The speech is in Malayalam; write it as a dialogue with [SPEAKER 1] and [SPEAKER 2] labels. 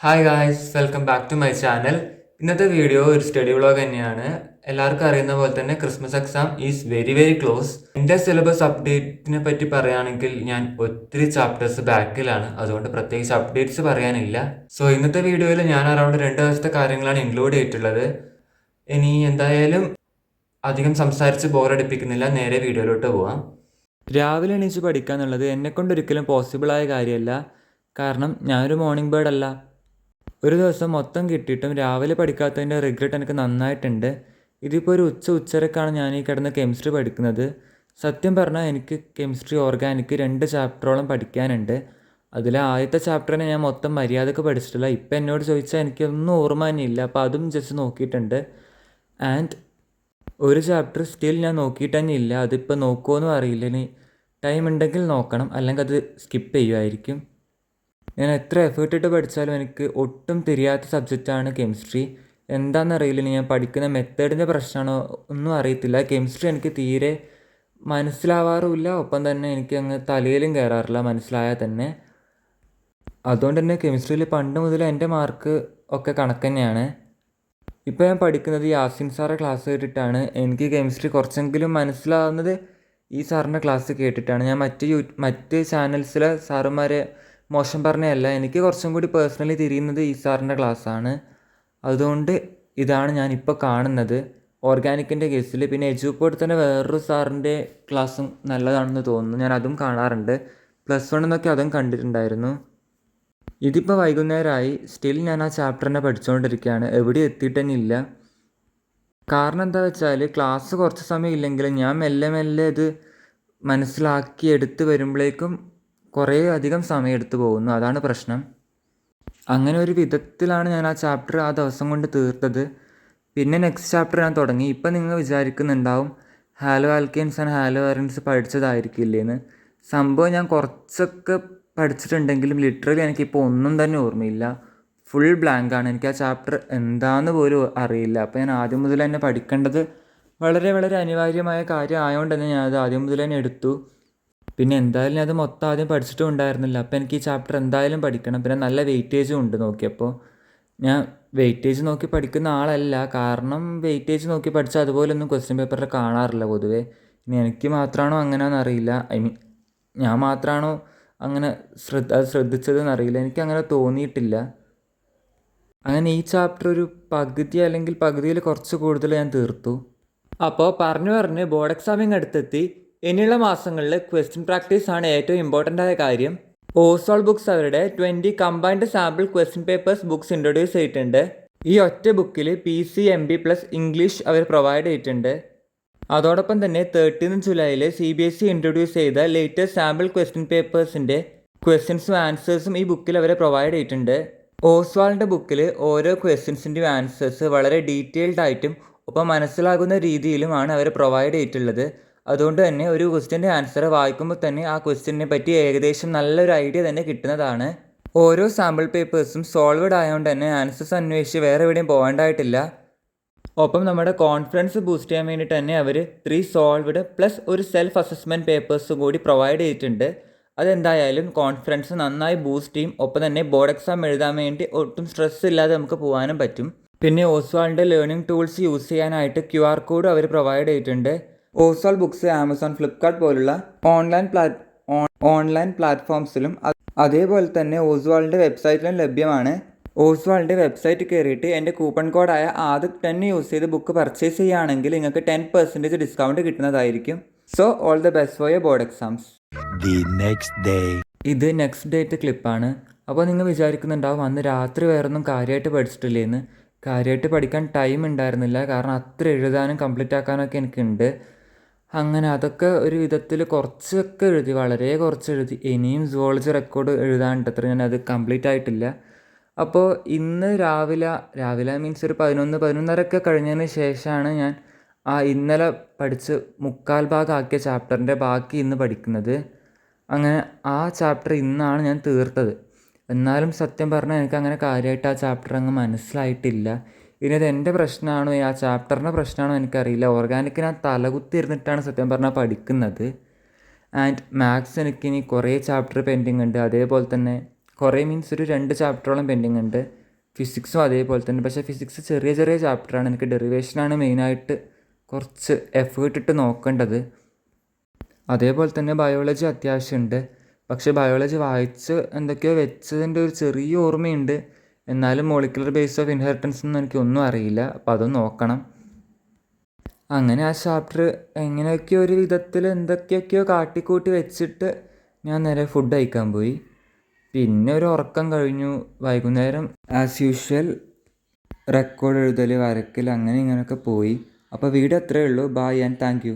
[SPEAKER 1] Hi guys, welcome back to my channel. ഇന്നത്തെ വീഡിയോ ഒരു സ്റ്റഡി വ്ളോഗ് തന്നെയാണ്. എല്ലാവർക്കും അറിയുന്ന പോലെ തന്നെ Christmas exam is very very close. എൻ്റെ സിലബസ് അപ്ഡേറ്റിനെ പറ്റി പറയുകയാണെങ്കിൽ ഞാൻ ഒത്തിരി ചാപ്റ്റേഴ്സ് ബാക്കിലാണ്, അതുകൊണ്ട് പ്രത്യേകിച്ച് അപ്ഡേറ്റ്സ് പറയാനില്ല. സോ ഇന്നത്തെ വീഡിയോയിൽ ഞാൻ അറൗണ്ട് 2 ദിവസത്തെ കാര്യങ്ങളാണ് ഇൻക്ലൂഡ് ചെയ്തിട്ടുള്ളത്. ഇനി എന്തായാലും അധികം സംസാരിച്ച് ബോറടിപ്പിക്കുന്നില്ല, നേരെ വീഡിയോയിലോട്ട് പോവാം. രാവിലെ എണീച്ച് പഠിക്കുക എന്നുള്ളത് എന്നെക്കൊണ്ട് ഒരിക്കലും പോസിബിളായ കാര്യമല്ല. കാരണം ഞാനൊരു മോർണിംഗ് ബേർഡ് അല്ല. ഒരു ദിവസം മൊത്തം കിട്ടിയിട്ടും രാവിലെ പഠിക്കാത്തതിൻ്റെ റിഗ്രറ്റ് എനിക്ക് നന്നായിട്ടുണ്ട്. ഇതിപ്പോൾ ഒരു ഉച്ചരക്കാണ് ഞാൻ ഈ കിടന്ന് കെമിസ്ട്രി പഠിക്കുന്നത്. സത്യം പറഞ്ഞാൽ എനിക്ക് കെമിസ്ട്രി ഓർഗാനിക് 2 ചാപ്റ്ററോളം പഠിക്കാനുണ്ട്. അതിൽ ആദ്യത്തെ ചാപ്റ്ററിനെ ഞാൻ മൊത്തം മര്യാദക്ക് പഠിച്ചിട്ടില്ല. ഇപ്പം എന്നോട് ചോദിച്ചാൽ എനിക്കൊന്നും ഓർമ്മ തന്നെയില്ല. അപ്പോൾ അതും ജസ്റ്റ് നോക്കിയിട്ടുണ്ട്. ആൻഡ് ഒരു ചാപ്റ്റർ സ്റ്റിൽ ഞാൻ നോക്കിയിട്ട് തന്നെ ഇല്ല. അതിപ്പോൾ നോക്കുമോയെന്നും അറിയില്ല. ഇനി ടൈം ഉണ്ടെങ്കിൽ നോക്കണം, അല്ലെങ്കിൽ അത് സ്കിപ്പ് ചെയ്യുമായിരിക്കും. ഞാൻ എത്ര എഫേർട്ട് ഇട്ട് പഠിച്ചാലും എനിക്ക് ഒട്ടും തിരിയാത്ത സബ്ജക്റ്റാണ് കെമിസ്ട്രി. എന്താണെന്നറിയില്ല, ഞാൻ പഠിക്കുന്ന മെത്തേഡിൻ്റെ പ്രശ്നമാണോ ഒന്നും അറിയത്തില്ല. കെമിസ്ട്രി എനിക്ക് തീരെ മനസ്സിലാവാറുമില്ല, ഒപ്പം തന്നെ എനിക്ക് അങ്ങ് തലയിലും കയറാറില്ല മനസ്സിലായാൽ തന്നെ. അതുകൊണ്ട് തന്നെ കെമിസ്ട്രിയിൽ പണ്ട് മുതൽ എൻ്റെ മാർക്ക് ഒക്കെ കണക്ക് തന്നെയാണ്. ഇപ്പോൾ ഞാൻ പഠിക്കുന്നത് യാസിൻ സാറെ ക്ലാസ് കേട്ടിട്ടാണ്. എനിക്ക് കെമിസ്ട്രി കുറച്ചെങ്കിലും മനസ്സിലാവുന്നത് ഈ സാറിൻ്റെ ക്ലാസ് കേട്ടിട്ടാണ്. ഞാൻ മറ്റ് ചാനൽസിലെ സാറുമാരെ മോശം പറഞ്ഞതല്ല, എനിക്ക് കുറച്ചും കൂടി പേഴ്സണലി തിരിയുന്നത് ഈ സാറിൻ്റെ ക്ലാസ്സാണ്. അതുകൊണ്ട് ഇതാണ് ഞാനിപ്പോൾ കാണുന്നത് ഓർഗാനിക്കിൻ്റെ കേസിൽ. പിന്നെ എജുപോർട്ട് തന്നെ വേറൊരു സാറിൻ്റെ ക്ലാസ്സും നല്ലതാണെന്ന് തോന്നുന്നു, ഞാൻ അതും കാണാറുണ്ട്. +1 എന്നൊക്കെ അതും കണ്ടിട്ടുണ്ടായിരുന്നു. ഇതിപ്പോൾ വൈകുന്നേരമായി, സ്റ്റിൽ ഞാൻ ആ ചാപ്റ്ററിനെ പഠിച്ചുകൊണ്ടിരിക്കുകയാണ്. എവിടെ എത്തിയിട്ട് തന്നെ ഇല്ല. കാരണം എന്താ വെച്ചാൽ ക്ലാസ് കുറച്ച് സമയം ഇല്ലെങ്കിലും ഞാൻ മെല്ലെ മെല്ലെ ഇത് മനസ്സിലാക്കി എടുത്ത് വരുമ്പോഴേക്കും കുറേ അധികം സമയം എടുത്തു പോകുന്നു. അതാണ് പ്രശ്നം. അങ്ങനെ ഒരു വിധത്തിലാണ് ഞാൻ ആ ചാപ്റ്റർ ആ ദിവസം കൊണ്ട് തീർത്തത്. പിന്നെ നെക്സ്റ്റ് ചാപ്റ്റർ ഞാൻ തുടങ്ങി. ഇപ്പം നിങ്ങൾ വിചാരിക്കുന്നുണ്ടാവും halo alkanes and halo ions പഠിച്ചതായിരിക്കില്ലേന്ന്. സംഭവം ഞാൻ കുറച്ചൊക്കെ പഠിച്ചിട്ടുണ്ടെങ്കിലും ലിറ്ററലി എനിക്കിപ്പോൾ ഒന്നും തന്നെ ഓർമ്മയില്ല. ഫുൾ ബ്ലാങ്കാണ്. എനിക്ക് ആ ചാപ്റ്റർ എന്താണെന്ന് പോലും അറിയില്ല. അപ്പോൾ ഞാൻ ആദ്യം മുതൽ തന്നെ പഠിക്കേണ്ടത് വളരെ വളരെ അനിവാര്യമായ കാര്യം ആയതുകൊണ്ട് തന്നെ ഞാനത് ആദ്യം മുതൽ തന്നെ എടുത്തു. പിന്നെ എന്തായാലും അത് മൊത്തം ആദ്യം പഠിച്ചിട്ടും ഉണ്ടായിരുന്നില്ല. അപ്പോൾ എനിക്ക് ഈ ചാപ്റ്റർ എന്തായാലും പഠിക്കണം. പിന്നെ നല്ല വെയിറ്റേജും ഉണ്ട് നോക്കിയപ്പോൾ. ഞാൻ വെയിറ്റേജ് നോക്കി പഠിക്കുന്ന ആളല്ല, കാരണം വെയിറ്റേജ് നോക്കി പഠിച്ചാൽ അതുപോലൊന്നും ക്വസ്റ്റ്യൻ പേപ്പറിൽ കാണാറില്ല പൊതുവേ. ഇനി എനിക്ക് മാത്രമാണോ അങ്ങനെയാണെന്ന് അറിയില്ല. ഞാൻ മാത്രമാണോ അങ്ങനെ ശ്രദ്ധിച്ചതെന്ന് അറിയില്ല. എനിക്കങ്ങനെ തോന്നിയിട്ടില്ല. അങ്ങനെ ഈ ചാപ്റ്റർ ഒരു പകുതി അല്ലെങ്കിൽ പകുതിയിൽ കുറച്ച് കൂടുതൽ ഞാൻ തീർത്തു. അപ്പോൾ പറഞ്ഞ് ബോർഡ് എക്സാമിങ് അടുത്തെത്തി. ഇനിയുള്ള മാസങ്ങളിൽ ക്വസ്റ്റ്യൻ പ്രാക്ടീസ് ആണ് ഏറ്റവും ഇമ്പോർട്ടൻ്റ് ആയ കാര്യം. ഓസ്വാൾ ബുക്സ് അവരുടെ 20 combined sample question papers books introduce ചെയ്തിട്ടുണ്ട്. ഈ ഒറ്റ ബുക്കിൽ PC MB പ്ലസ് ഇംഗ്ലീഷ് അവർ പ്രൊവൈഡ് ചെയ്തിട്ടുണ്ട്. അതോടൊപ്പം തന്നെ 13 ജൂലൈയിൽ CBSE ഇൻട്രൊഡ്യൂസ് ചെയ്ത ലേറ്റസ്റ്റ് സാമ്പിൾ ക്വസ്റ്റ്യൻ പേപ്പേഴ്സിൻ്റെ ക്വസ്റ്റ്യൻസും ആൻസേഴ്സും ഈ ബുക്കിൽ അവർ പ്രൊവൈഡ് ചെയ്തിട്ടുണ്ട്. ഓസ്വാളിൻ്റെ ബുക്കിൽ ഓരോ ക്വസ്റ്റ്യൻസിൻ്റെയും ആൻസേഴ്സ് വളരെ ഡീറ്റെയിൽഡ് ആയിട്ടും ഒപ്പം മനസ്സിലാകുന്ന രീതിയിലുമാണ് അവർ പ്രൊവൈഡ് ചെയ്തിട്ടുള്ളത്. അതുകൊണ്ട് തന്നെ ഒരു ക്വസ്റ്റ്യൻ്റെ ആൻസർ വായിക്കുമ്പോൾ തന്നെ ആ ക്വസ്റ്റ്യനെ പറ്റി ഏകദേശം നല്ലൊരു ഐഡിയ തന്നെ കിട്ടുന്നതാണ്. ഓരോ സാമ്പിൾ പേപ്പേഴ്സും സോൾവഡ് ആയതുകൊണ്ട് തന്നെ ആൻസേഴ്സ് അന്വേഷിച്ച് വേറെ എവിടെയും പോകേണ്ടതായിട്ടില്ല. ഒപ്പം നമ്മുടെ കോൺഫിഡൻസ് ബൂസ്റ്റ് ചെയ്യാൻ വേണ്ടിയിട്ട് തന്നെ അവർ 3 സോൾവഡ് പ്ലസ് ഒരു സെൽഫ് അസസ്മെൻറ്റ് പേപ്പേഴ്സും കൂടി പ്രൊവൈഡ് ചെയ്തിട്ടുണ്ട്. അതെന്തായാലും കോൺഫിഡൻസ് നന്നായി ബൂസ്റ്റ് ചെയ്യും. ഒപ്പം തന്നെ ബോർഡ് എക്സാം എഴുതാൻ വേണ്ടി ഒട്ടും സ്ട്രെസ് ഇല്ലാതെ നമുക്ക് പോകാനും പറ്റും. പിന്നെ ഓസ്വാളിൻ്റെ ലേണിംഗ് ടൂൾസ് യൂസ് ചെയ്യാനായിട്ട് QR കോഡ് അവർ പ്രൊവൈഡ് ചെയ്തിട്ടുണ്ട്. ഓസ്വാൾ ബുക്സ് ആമസോൺ, ഫ്ലിപ്കാർട്ട് പോലുള്ള ഓൺലൈൻ പ്ലാറ്റ്ഫോംസിലും അതേപോലെ തന്നെ ഓസ്വാളിൻ്റെ വെബ്സൈറ്റിലും ലഭ്യമാണ്. ഓസ്വാളിൻ്റെ വെബ്സൈറ്റ് കയറിയിട്ട് എൻ്റെ കൂപ്പൺ കോഡായ ADIK10 യൂസ് ചെയ്ത് ബുക്ക് പർച്ചേസ് ചെയ്യുകയാണെങ്കിൽ നിങ്ങൾക്ക് 10% ഡിസ്കൗണ്ട് കിട്ടുന്നതായിരിക്കും. So all the best for your board exams. ഇത് നെക്സ്റ്റ് ഡേറ്റ് ക്ലിപ്പാണ്. അപ്പോൾ നിങ്ങൾ വിചാരിക്കുന്നുണ്ടാവും അന്ന് രാത്രി വേറൊന്നും കാര്യമായിട്ട് പഠിച്ചിട്ടില്ലേന്ന്. കാര്യമായിട്ട് പഠിക്കാൻ ടൈം ഉണ്ടായിരുന്നില്ല, കാരണം അത്ര എഴുതാനും കംപ്ലീറ്റ് ആക്കാനൊക്കെ എനിക്കുണ്ട്. അങ്ങനെ അതൊക്കെ ഒരു വിധത്തിൽ കുറച്ചൊക്കെ എഴുതി, വളരെ കുറച്ച് എഴുതി. ഇനിയും സുവോളജി റെക്കോർഡ് എഴുതാനുണ്ട്, അത്ര ഞാൻ അത് കംപ്ലീറ്റ് ആയിട്ടില്ല. അപ്പോൾ ഇന്ന് രാവിലെ മീൻസ് ഒരു 11-11:30 കഴിഞ്ഞതിന് ശേഷമാണ് ഞാൻ ഇന്നലെ പഠിച്ച് 3/4 ഭാഗം ആക്കിയ ചാപ്റ്ററിൻ്റെ ബാക്കി ഇന്ന് പഠിക്കുന്നത്. അങ്ങനെ ആ ചാപ്റ്റർ ഇന്നാണ് ഞാൻ തീർത്തത്. എന്നാലും സത്യം പറഞ്ഞാൽ എനിക്കങ്ങനെ കാര്യമായിട്ട് ആ ചാപ്റ്റർ അങ്ങ് മനസ്സിലായിട്ടില്ല. ഇനി അത് എൻ്റെ പ്രശ്നമാണോ ആ ചാപ്റ്ററിൻ്റെ പ്രശ്നമാണോ എനിക്കറിയില്ല. ഓർഗാനിക് ഞാൻ തലകുത്തി ഇരുന്നിട്ടാണ് സത്യം പറഞ്ഞാൽ പഠിക്കുന്നത്. ആൻഡ് മാത്സ് എനിക്കിനി കുറേ ചാപ്റ്റർ പെൻഡിങ് ഉണ്ട്. അതേപോലെ തന്നെ കുറേ മീൻസ് ഒരു 2 ചാപ്റ്ററോളം പെൻഡിങ് ഉണ്ട്. ഫിസിക്സും അതേപോലെ തന്നെ. പക്ഷേ ഫിസിക്സ് ചെറിയ ചെറിയ ചാപ്റ്ററാണ്. എനിക്ക് ഡെറിവേഷനാണ് മെയിനായിട്ട് കുറച്ച് എഫേർട്ട് ഇട്ട് നോക്കേണ്ടത്. അതേപോലെ തന്നെ ബയോളജി അത്യാവശ്യമുണ്ട്. പക്ഷേ ബയോളജി വായിച്ച് എന്തൊക്കെയോ വെച്ചതിൻ്റെ ഒരു ചെറിയ ഓർമ്മയുണ്ട്. എന്നാലും മോളിക്കുലർ ബേസ് ഓഫ് ഇൻഹെറിറ്റൻസ് ഒന്നും എനിക്കൊന്നും അറിയില്ല. അപ്പോൾ അതും നോക്കണം. അങ്ങനെ ആ ചാപ്റ്റർ എങ്ങനെയൊക്കെയോ ഒരു വിധത്തിൽ എന്തൊക്കെയൊക്കെയോ കാട്ടിക്കൂട്ടി വെച്ചിട്ട് ഞാൻ നേരെ ഫുഡ് കഴിക്കാൻ പോയി. പിന്നെ ഒരു ഉറക്കം കഴിഞ്ഞു. വൈകുന്നേരം ആസ് യൂഷ്വൽ റെക്കോർഡ് എഴുതൽ, വരയ്ക്കൽ, അങ്ങനെ ഇങ്ങനെയൊക്കെ പോയി. അപ്പോൾ വീഡിയോ അത്രയേ ഉള്ളൂ. Bye and thank U.